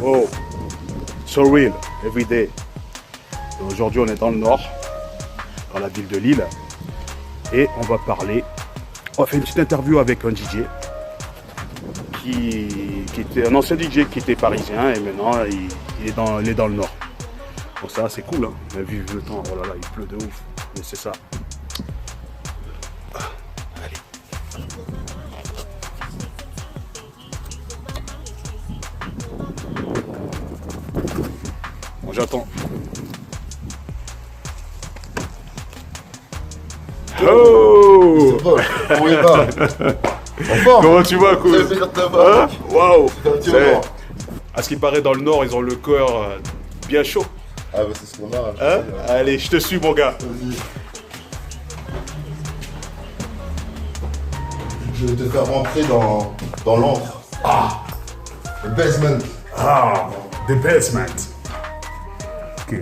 Oh, so real, every day. Aujourd'hui, on est dans le nord, dans la ville de Lille. Et on va parler, on va faire une petite interview avec un DJ qui était un ancien DJ qui était parisien et maintenant il est dans le nord. Bon, ça c'est cool, hein. On a vu le temps, oh là là, il pleut de ouf, mais c'est ça. Allez. Bon, j'attends. Oh! Comment il va? Comment tu vas, cool? Hein? Waouh! À ce qui paraît, dans le nord, ils ont le cœur bien chaud. Ah bah c'est ce qu'on a. Hein? Allez, je te suis, mon gars. Vas-y. Je vais te faire rentrer dans l'antre. Ah! Le basement. Ah, the basement. Ok.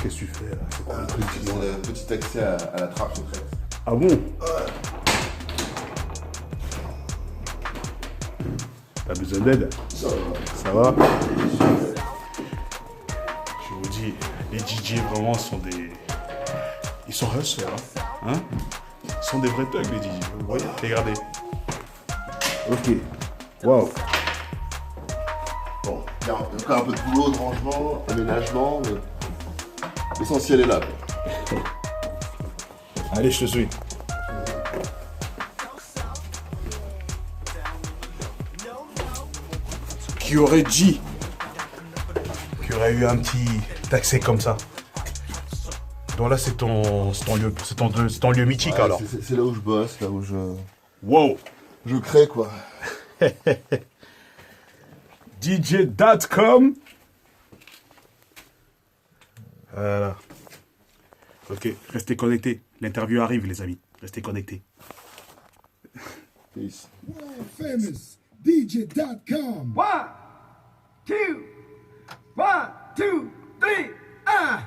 Qu'est-ce que tu fais là? C'est quoi le truc? Ils ont un petit accès à la trappe secrète. Ah bon? T'as besoin d'aide? Ça va? Je vous dis, les DJ vraiment sont des... Ils sont hustlers, hein? Ils sont des vrais thugs, les DJ. Vous voyez? Regardez. Ok. Waouh. Bon, il y a encore un peu de boulot, de rangement, aménagement, mais l'essentiel est là. Allez, je te suis. Qui aurait dit qu'il y aurait eu un petit accès comme ça? Donc là, c'est ton lieu mythique, Ouais, alors. c'est là où je bosse, là où Wow. je crée quoi. DJ.com. Voilà. Ok, restez connectés. L'interview arrive, les amis. Restez connectés. Peace. World famous DJ.com. 1, 2, 1, 2, 3,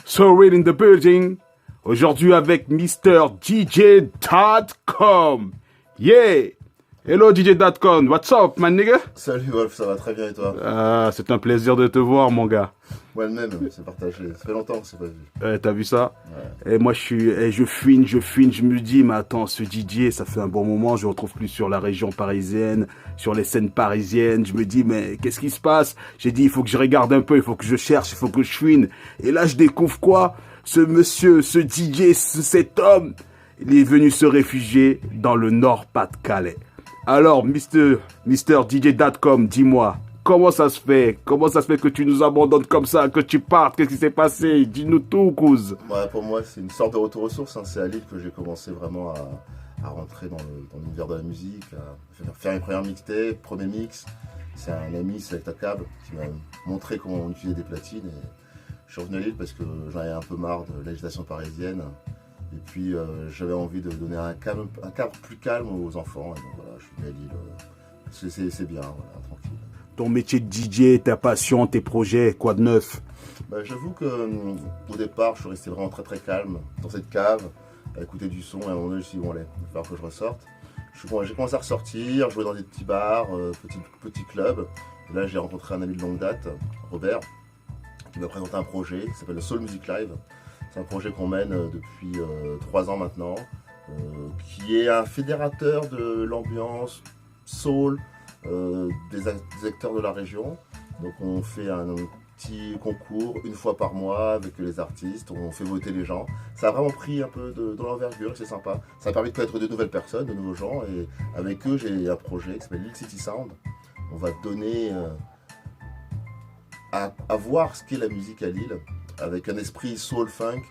So real in the building. Aujourd'hui avec Mr. DJ.com. Yeah. Hello DJ.com. What's up, man nigga? Salut Wolf, ça va très bien et toi? Ah, c'est un plaisir de te voir, mon gars. Moi le même, c'est partagé. Ça fait longtemps que c'est pas vu. T'as vu ça? Ouais. Et moi, je fine. Je me dis, mais attends, ce DJ, ça fait un bon moment, je le retrouve plus sur la région parisienne, sur les scènes parisiennes. Je me dis, mais qu'est-ce qui se passe? J'ai dit, il faut que je regarde un peu, il faut que je cherche, il faut que je fouine. Et là, je découvre quoi? Ce monsieur, ce DJ, cet homme, il est venu se réfugier dans le Nord-Pas-de-Calais. Alors, Mr. DJ.com, dis-moi, comment ça se fait? Comment ça se fait que tu nous abandonnes comme ça, que tu partes? Qu'est-ce qui s'est passé? Dis-nous tout, Kouz. Ouais, pour moi, c'est une sorte de retour aux sources. Hein. C'est à Lille que j'ai commencé vraiment à rentrer dans l'univers de la musique, à faire mes premières mixtapes, premier mix. C'est un ami, Select Câble, qui m'a montré comment on utilisait des platines. Et je suis revenu à Lille parce que j'en avais un peu marre de l'agitation parisienne. Et puis j'avais envie de donner un cadre plus calme aux enfants. Et donc voilà, je suis venu à Lille. C'est bien, voilà, tranquille. Ton métier de DJ, ta passion, tes projets, quoi de neuf? Bah, j'avoue que au départ, je suis resté vraiment très très calme dans cette cave, à écouter du son. Et à un moment donné, je me suis dit, bon, allez, il va falloir que je ressorte. J'ai commencé à ressortir, jouer dans des petits bars, petits clubs. Et là, j'ai rencontré un ami de longue date, Robert, qui m'a présenté un projet qui s'appelle le Soul Music Live. C'est un projet qu'on mène depuis 3 ans maintenant, qui est un fédérateur de l'ambiance soul des acteurs de la région. Donc on fait un petit concours une fois par mois avec les artistes, on fait voter les gens. Ça a vraiment pris un peu de l'envergure, c'est sympa. Ça a permis de connaître de nouvelles personnes, de nouveaux gens. Et avec eux, j'ai un projet qui s'appelle Lille City Sound. On va donner à voir ce qu'est la musique à Lille, avec un esprit soul funk.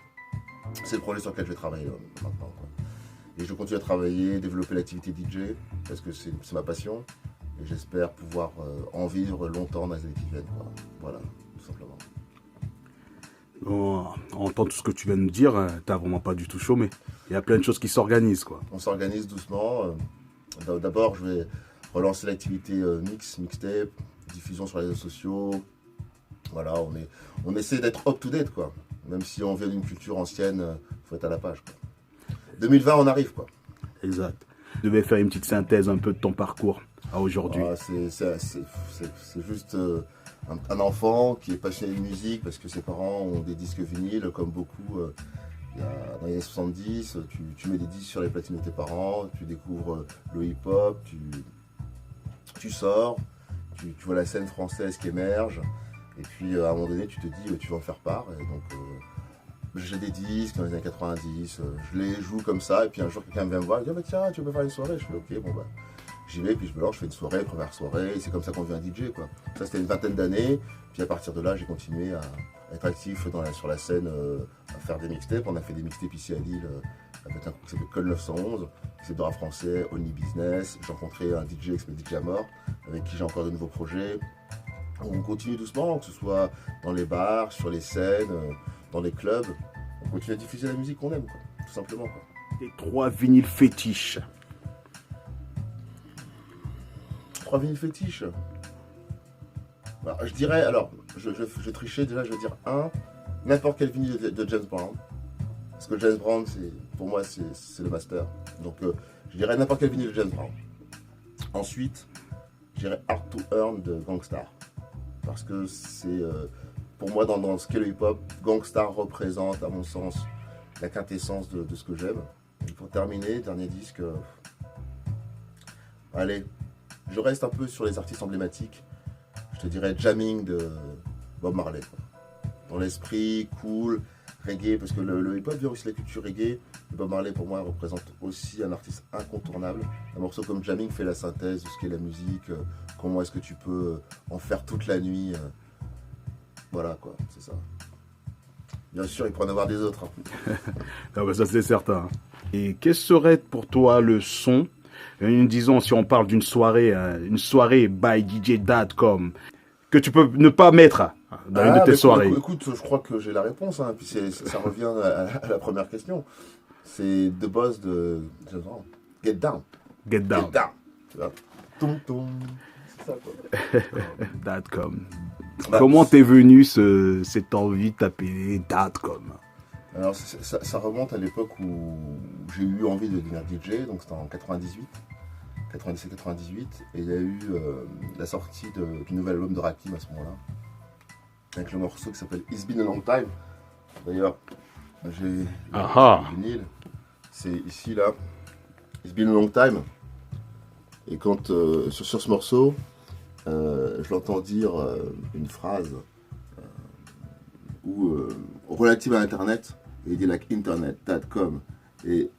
C'est le projet sur lequel je vais travailler maintenant, quoi. Et je continue à travailler, développer l'activité DJ, parce que c'est ma passion. Et j'espère pouvoir en vivre longtemps dans les années qui viennent, quoi. Voilà, tout simplement. Bon, en entendant tout ce que tu viens de me dire, t'as vraiment pas du tout chômé. Il y a plein de choses qui s'organisent, quoi. On s'organise doucement. D'abord, je vais relancer l'activité mixtape, diffusion sur les réseaux sociaux. Voilà, on essaie d'être up-to-date, quoi. Même si on vient d'une culture ancienne, faut être à la page, quoi. 2020, on arrive, quoi. Exact. Je devais faire une petite synthèse un peu de ton parcours à aujourd'hui. Ah, c'est juste un enfant qui est passionné de musique parce que ses parents ont des disques vinyles, comme beaucoup. Dans les années 70, tu mets des disques sur les platines de tes parents, tu découvres le hip-hop, tu sors, tu vois la scène française qui émerge, et puis à un moment donné, tu te dis, tu vas en faire part. Et donc, j'ai des disques dans les années 90, je les joue comme ça, et puis un jour, quelqu'un vient me voir, il dit, ah, bah, tiens, tu veux faire une soirée? Je fais, ok, bon, bah. J'y vais, puis je me lance, je fais une soirée, première soirée, et c'est comme ça qu'on devient DJ, quoi. Ça, c'était une vingtaine d'années, puis à partir de là, j'ai continué à être actif sur la scène, à faire des mixtapes. On a fait des mixtapes ici à Lille, avec un groupe qui s'appelle Col 911, c'est de rap français, Only Business. J'ai rencontré un DJ qui s'appelle DJ Amor, avec qui j'ai encore de nouveaux projets. On continue doucement, que ce soit dans les bars, sur les scènes, dans les clubs. On continue à diffuser la musique qu'on aime, quoi, tout simplement, quoi. Tes 3 vinyles fétiches. 3 vinyles fétiches. Alors, je dirais, alors, je trichais déjà, je vais dire n'importe quel vinyle de James Brown. Parce que James Brown, pour moi, c'est le master. Donc, je dirais n'importe quel vinyle de James Brown. Ensuite, je dirais Hard to Earn de Gangstar. Parce que c'est, pour moi, dans ce qu'est le hip-hop, Gangstar représente, à mon sens, la quintessence de ce que j'aime. Et pour terminer, dernier disque, allez, je reste un peu sur les artistes emblématiques. Je te dirais Jamming de Bob Marley, quoi. Dans l'esprit, cool, reggae, parce que le hip-hop vient aussi de la culture reggae. Et Bob Marley, pour moi, représente aussi un artiste incontournable. Un morceau comme Jamming fait la synthèse de ce qu'est la musique, comment est-ce que tu peux en faire toute la nuit. Voilà, quoi, c'est ça. Bien sûr, il pourrait en avoir des autres, hein. Ah bah ça, c'est certain. Et quel serait pour toi le son, disons, si on parle d'une soirée by DJ.com, que tu peux ne pas mettre dans une de tes soirées? Écoute, je crois que j'ai la réponse, hein, puis ça revient à la première question. C'est The Boss de James Brown. Get Down. Get Down. Get Down. Tu vois. Toum, toum. C'est ça, quoi. .com. Comment t'es venu cette envie de t'appeler .com? Alors, ça remonte à l'époque où j'ai eu envie de devenir DJ, donc c'était en 97-98, et il y a eu la sortie du nouvel album de Rakim à ce moment-là, avec le morceau qui s'appelle It's Been a Long Time. D'ailleurs, j'ai le vinyle, c'est ici, là, It's Been a Long Time, et quand, sur ce morceau, je l'entends dire une phrase relative à Internet, et il dit like internet.com. Et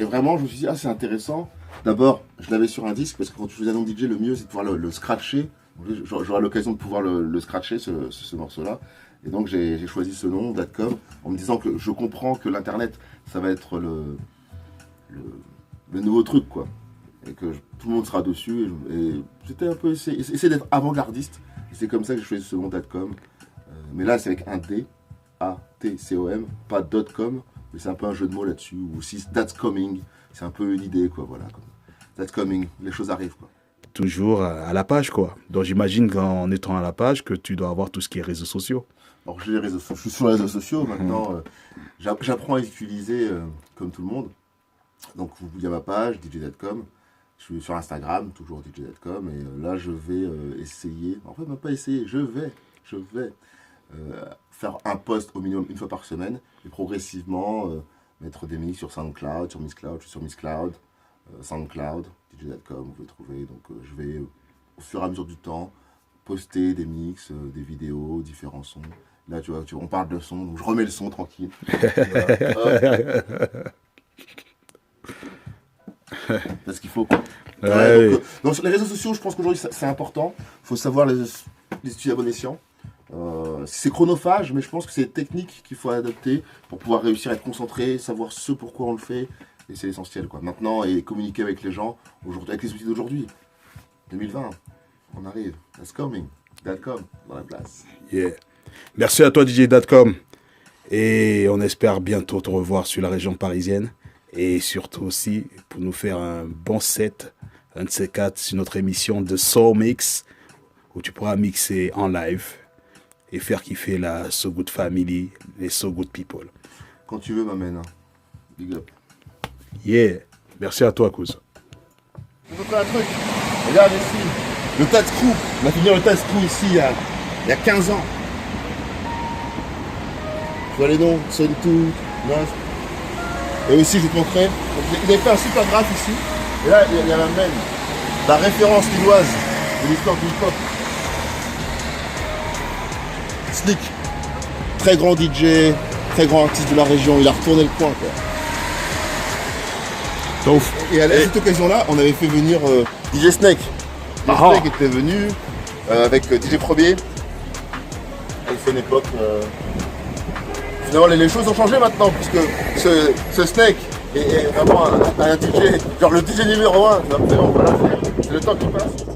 vraiment, je me suis dit, c'est intéressant. D'abord, je l'avais sur un disque, parce que quand tu faisais un nom DJ, le mieux, c'est de pouvoir le scratcher. J'aurai l'occasion de pouvoir le scratcher, ce morceau-là. Et donc, j'ai choisi ce nom, .com, en me disant que je comprends que l'Internet, ça va être le nouveau truc, quoi. Et que tout le monde sera dessus. Et c'était un peu essayer d'être avant-gardiste. Et c'est comme ça que j'ai choisi ce nom .com. Mais là, c'est avec un D, A-T-C-O-M, pas .com. Mais c'est un peu un jeu de mots là-dessus. Ou si That's Coming, c'est un peu une idée, quoi. Voilà. That's Coming, les choses arrivent, quoi. Toujours à la page, quoi. Donc j'imagine qu'en étant à la page, que tu dois avoir tout ce qui est réseaux sociaux. Alors j'ai les réseaux sociaux, je suis sur les réseaux sociaux maintenant. J'apprends à les utiliser comme tout le monde. Donc vous voyez ma page, DJ.com. Je suis sur Instagram, toujours DJ.com. Et là je vais essayer, en fait même pas essayer, je vais faire un post au minimum une fois par semaine. Et progressivement mettre des mix sur SoundCloud, sur Mixcloud, je suis sur Mixcloud, SoundCloud, DJ.com, vous pouvez trouver. Donc je vais au fur et à mesure du temps poster des mix, des vidéos, différents sons. Là, tu vois, on parle de son, donc je remets le son tranquille. Parce qu'il faut. Ouais. Donc, sur les réseaux sociaux, je pense qu'aujourd'hui, c'est important. Il faut savoir les étudier à bon escient. C'est chronophage, mais je pense que c'est des techniques qu'il faut adapter pour pouvoir réussir à être concentré, savoir ce pourquoi on le fait, et c'est essentiel quoi. Maintenant, et communiquer avec les gens, aujourd'hui, avec les outils d'aujourd'hui, 2020, on arrive, that's coming, .com, dans la place. Yeah. Merci à toi DJ.com. Et on espère bientôt te revoir sur la région parisienne. Et surtout aussi pour nous faire un bon set, un de ces quatre, sur notre émission de Soul Mix, où tu pourras mixer en live et faire kiffer la So Good Family, les So Good People. Quand tu veux, m'amène. Big up. Yeah. Merci à toi, Kouz. Je vais vous montrer un truc. Regarde ici, le tas de screw. On a fini le tas de screw ici il y a 15 ans. Tu vois les noms, Sun 2, 9. Et aussi, je vais te montrer. Ils avaient fait un super graphe ici. Et là, il y a même la référence lilloise de l'histoire du hip-hop. Slick, très grand DJ, très grand artiste de la région. Il a retourné le coin, quoi. Et à cette occasion-là, on avait fait venir DJ Snake. DJ Snake était venu avec DJ Premier. C'est une époque. Finalement, les choses ont changé maintenant, puisque ce Snake est vraiment un DJ, genre le DJ numéro 1. Voilà, c'est le temps qui passe.